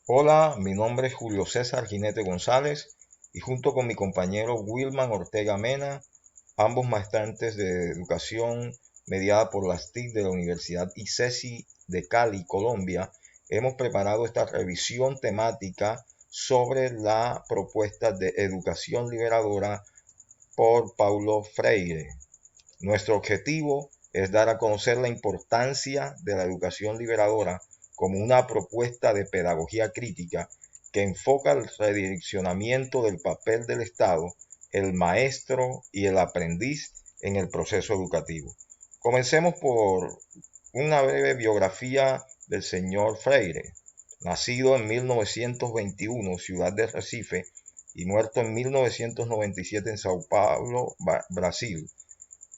Hola, mi nombre es Julio César Jinete González y junto con mi compañero Wilman Ortega Mena, ambos maestrantes de educación mediada por las TIC de la Universidad ICESI de Cali, Colombia, hemos preparado esta revisión temática sobre la propuesta de educación liberadora por Paulo Freire. Nuestro objetivo es dar a conocer la importancia de la educación liberadora como una propuesta de pedagogía crítica que enfoca el redireccionamiento del papel del Estado, el maestro y el aprendiz en el proceso educativo. Comencemos por una breve biografía del señor Freire, nacido en 1921, ciudad de Recife, y muerto en 1997 en Sao Paulo, Brasil.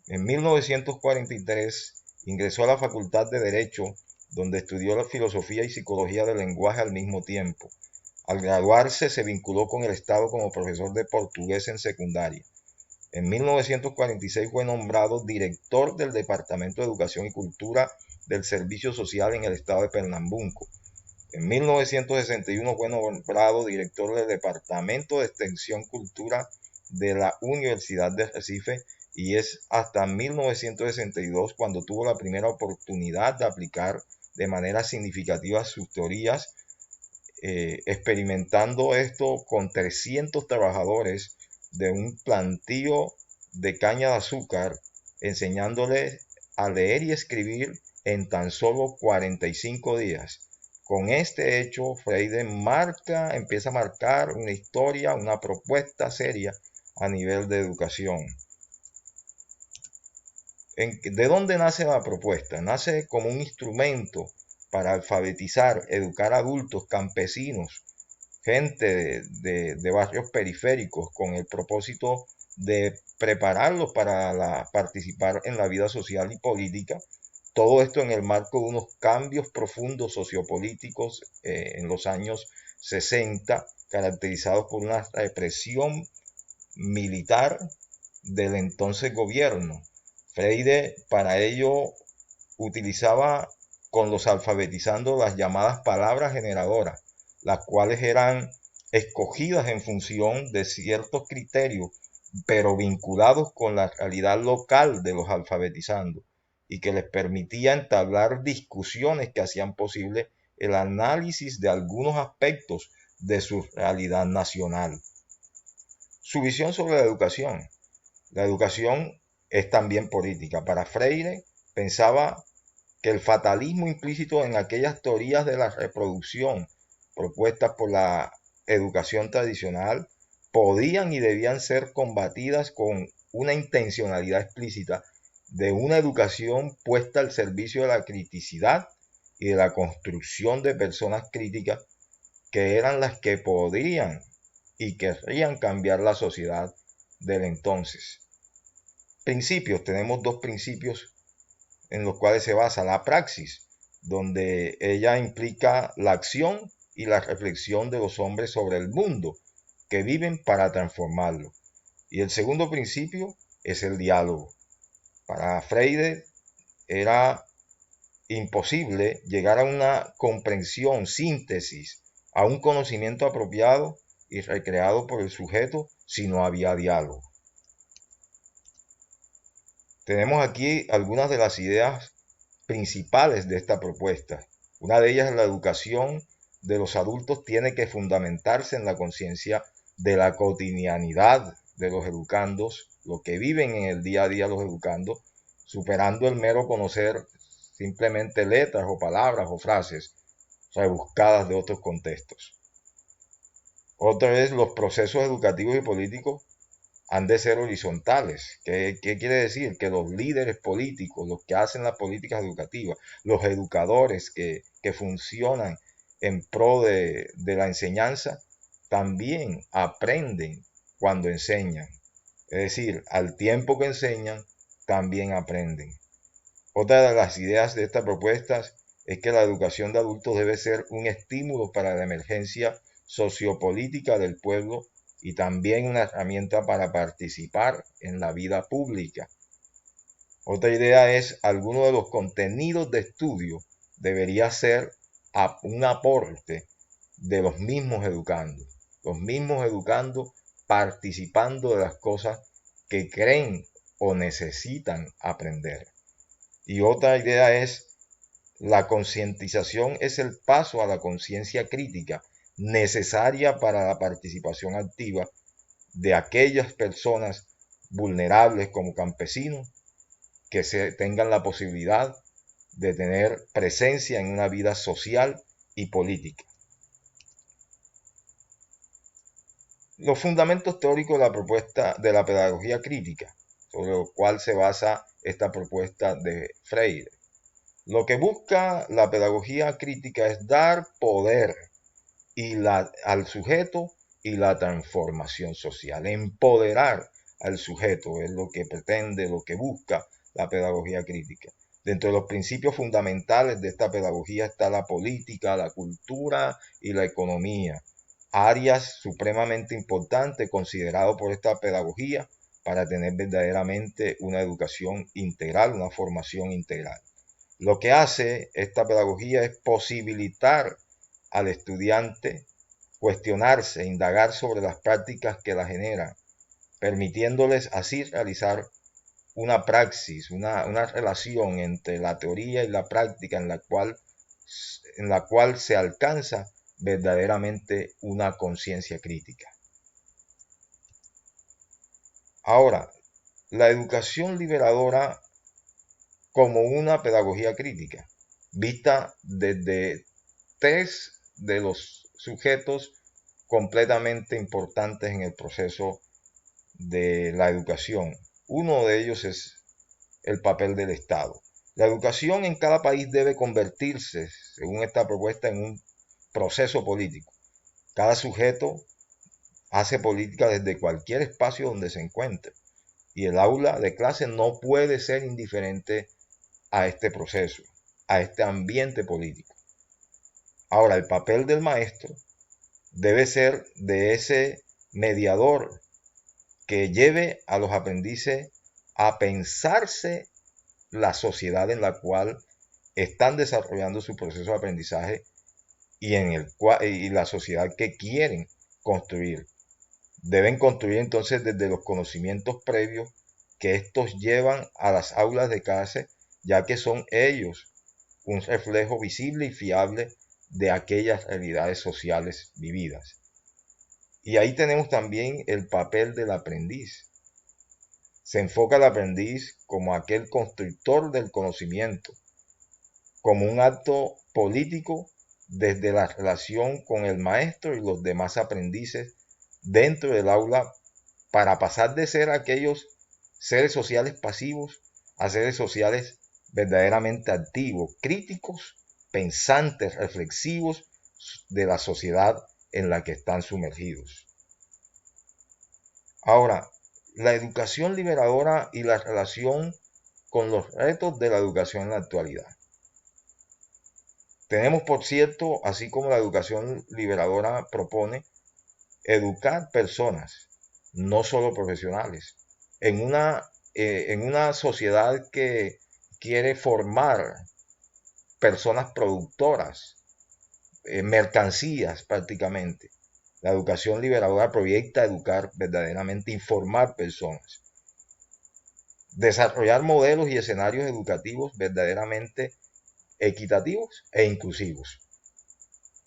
En 1943 ingresó a la Facultad de Derecho, donde estudió la filosofía y psicología del lenguaje al mismo tiempo. Al graduarse se vinculó con el Estado como profesor de portugués en secundaria. En 1946 fue nombrado director del Departamento de Educación y Cultura del Servicio Social en el estado de Pernambuco. En 1961 fue nombrado director del Departamento de Extensión Cultura de la Universidad de Recife y es hasta 1962 cuando tuvo la primera oportunidad de aplicar de manera significativa sus teorías, experimentando esto con 300 trabajadores de un plantío de caña de azúcar, enseñándoles a leer y escribir en tan solo 45 días. Con este hecho, Freire empieza a marcar una historia, una propuesta seria a nivel de educación. ¿De dónde nace la propuesta? Nace como un instrumento para alfabetizar, educar adultos, campesinos, gente de barrios periféricos, con el propósito de prepararlos para participar en la vida social y política. Todo esto en el marco de unos cambios profundos sociopolíticos en los años 60, caracterizados por una represión militar del entonces gobierno. Freire para ello utilizaba con los alfabetizando las llamadas palabras generadoras, las cuales eran escogidas en función de ciertos criterios, pero vinculados con la realidad local de los alfabetizando y que les permitía entablar discusiones que hacían posible el análisis de algunos aspectos de su realidad nacional. Su visión sobre la educación. La educación es también política. Para Freire pensaba que el fatalismo implícito en aquellas teorías de la reproducción propuestas por la educación tradicional podían y debían ser combatidas con una intencionalidad explícita de una educación puesta al servicio de la criticidad y de la construcción de personas críticas que eran las que podrían y querrían cambiar la sociedad del entonces. Principios, tenemos dos principios en los cuales se basa la praxis, donde ella implica la acción y la reflexión de los hombres sobre el mundo que viven para transformarlo. Y el segundo principio es el diálogo. Para Freire era imposible llegar a una comprensión, síntesis, a un conocimiento apropiado y recreado por el sujeto si no había diálogo. Tenemos aquí algunas de las ideas principales de esta propuesta. Una de ellas es la educación de los adultos tiene que fundamentarse en la conciencia de la cotidianidad de los educandos, lo que viven en el día a día los educandos, superando el mero conocer simplemente letras o palabras o frases rebuscadas de otros contextos. Otra es los procesos educativos y políticos han de ser horizontales. ¿Qué quiere decir? Que los líderes políticos, los que hacen las políticas educativas, los educadores que funcionan en pro de la enseñanza, también aprenden cuando enseñan. Es decir, al tiempo que enseñan, también aprenden. Otra de las ideas de estas propuestas es que la educación de adultos debe ser un estímulo para la emergencia sociopolítica del pueblo y también una herramienta para participar en la vida pública. Otra idea es alguno de los contenidos de estudio debería ser un aporte de los mismos educandos participando de las cosas que creen o necesitan aprender. Y otra idea es, la concientización es el paso a la conciencia crítica necesaria para la participación activa de aquellas personas vulnerables como campesinos que tengan la posibilidad de tener presencia en una vida social y política. Los fundamentos teóricos de la propuesta de la pedagogía crítica, sobre lo cual se basa esta propuesta de Freire. Lo que busca la pedagogía crítica es dar poder al sujeto y la transformación social. Empoderar al sujeto es lo que pretende, lo que busca la pedagogía crítica. Dentro de los principios fundamentales de esta pedagogía está la política, la cultura y la economía, áreas supremamente importantes consideradas por esta pedagogía para tener verdaderamente una educación integral, una formación integral. Lo que hace esta pedagogía es posibilitar al estudiante cuestionarse, indagar sobre las prácticas que la generan, permitiéndoles así realizar una praxis, una relación entre la teoría y la práctica en la cual se alcanza verdaderamente una conciencia crítica. Ahora, la educación liberadora como una pedagogía crítica, vista desde tres de los sujetos completamente importantes en el proceso de la educación. Uno de ellos es el papel del Estado. La educación en cada país debe convertirse, según esta propuesta, en un proceso político. Cada sujeto hace política desde cualquier espacio donde se encuentre, y el aula de clase no puede ser indiferente a este proceso, a este ambiente político. Ahora, el papel del maestro debe ser de ese mediador que lleve a los aprendices a pensarse la sociedad en la cual están desarrollando su proceso de aprendizaje y la sociedad que quieren construir. Deben construir entonces desde los conocimientos previos que estos llevan a las aulas de clase, ya que son ellos un reflejo visible y fiable de aquellas realidades sociales vividas. Y ahí tenemos también el papel del aprendiz. Se enfoca al aprendiz como aquel constructor del conocimiento, como un acto político desde la relación con el maestro y los demás aprendices dentro del aula, para pasar de ser aquellos seres sociales pasivos a seres sociales verdaderamente activos, críticos, pensantes, reflexivos de la sociedad en la que están sumergidos. Ahora, la educación liberadora y la relación con los retos de la educación en la actualidad. Tenemos, por cierto, así como la educación liberadora propone, educar personas, no solo profesionales, en una sociedad que quiere formar personas productoras, mercancías prácticamente. La educación liberadora proyecta educar verdaderamente, informar personas, desarrollar modelos y escenarios educativos verdaderamente equitativos e inclusivos.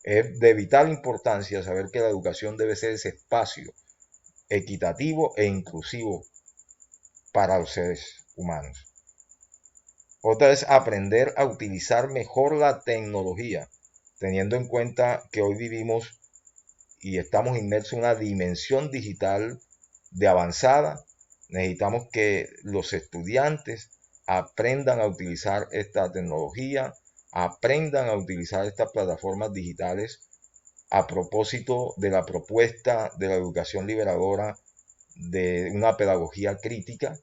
Es de vital importancia saber que la educación debe ser ese espacio equitativo e inclusivo para los seres humanos. Otra es aprender a utilizar mejor la tecnología, teniendo en cuenta que hoy vivimos y estamos inmersos en una dimensión digital de avanzada. Necesitamos que los estudiantes aprendan a utilizar esta tecnología, aprendan a utilizar estas plataformas digitales a propósito de la propuesta de la educación liberadora de una pedagogía crítica.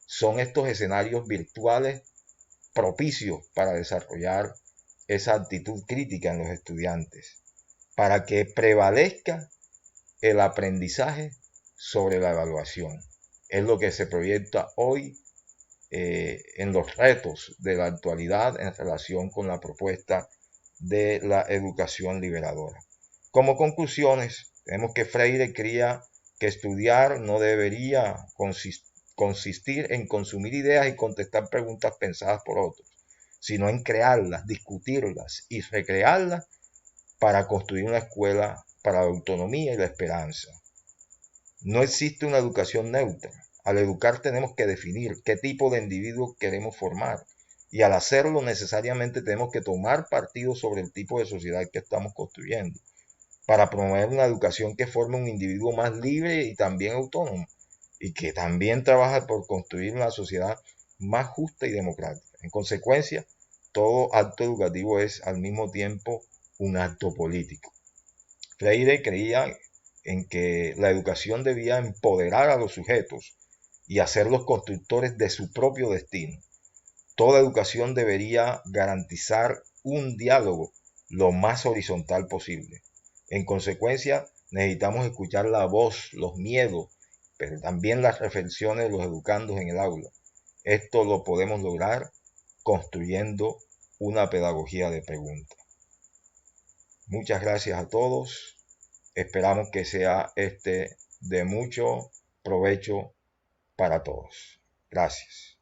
Son estos escenarios virtuales propicios para desarrollar esa actitud crítica en los estudiantes, para que prevalezca el aprendizaje sobre la evaluación. Es lo que se proyecta hoy en los retos de la actualidad en relación con la propuesta de la educación liberadora. Como conclusiones, tenemos que Freire creía que estudiar no debería consistir en consumir ideas y contestar preguntas pensadas por otros, sino en crearlas, discutirlas y recrearlas para construir una escuela para la autonomía y la esperanza. No existe una educación neutra. Al educar tenemos que definir qué tipo de individuo queremos formar y al hacerlo necesariamente tenemos que tomar partido sobre el tipo de sociedad que estamos construyendo para promover una educación que forme un individuo más libre y también autónomo y que también trabaja por construir una sociedad más justa y democrática. En consecuencia, todo acto educativo es al mismo tiempo un acto político. Freire creía en que la educación debía empoderar a los sujetos y hacerlos constructores de su propio destino. Toda educación debería garantizar un diálogo lo más horizontal posible. En consecuencia, necesitamos escuchar la voz, los miedos, pero también las reflexiones de los educandos en el aula. Esto lo podemos lograr construyendo una pedagogía de preguntas. Muchas gracias a todos. Esperamos que sea de mucho provecho para todos. Gracias.